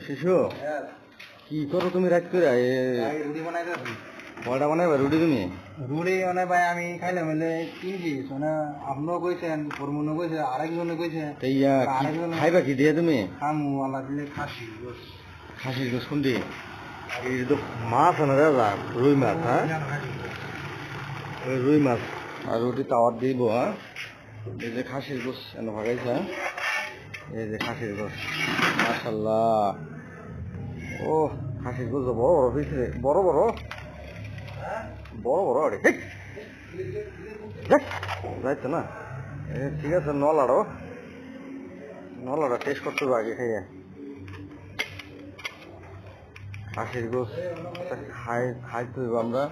শিশু কি করো তুমি রাত করে রুটি বানাইতে কয়টা বানাইবা রুটি তুমি? রুটি মানে ভাই আমি খাইলাম হলে 3 পিস মানে আপনিও কইছেন ফরমুনও কইছে আরেকজনে কইছে খাইবা কি দিয়ে তুমি? খামু আল্লাহ দিলে খাসির গোস কোনটি? এই তো মাছ আনা দাদা, রুই মাছ। হ্যাঁ রুই মাছ আর রুটি তাওয়ার দিব। হ্যাঁ এই যে খাসির গোস এনে ভাগাইছে। এই যে খাসির গোস মাশাআল্লাহ। ও খাসির গোস বড় বড় হয়েছে, বড় বড় বড় বড় আরে যাইতো না। ঠিক আছে নলাড়ো টেস্ট করতে হবে আগে খাইয়া। খাসির গোস খাইতে হইব আমরা।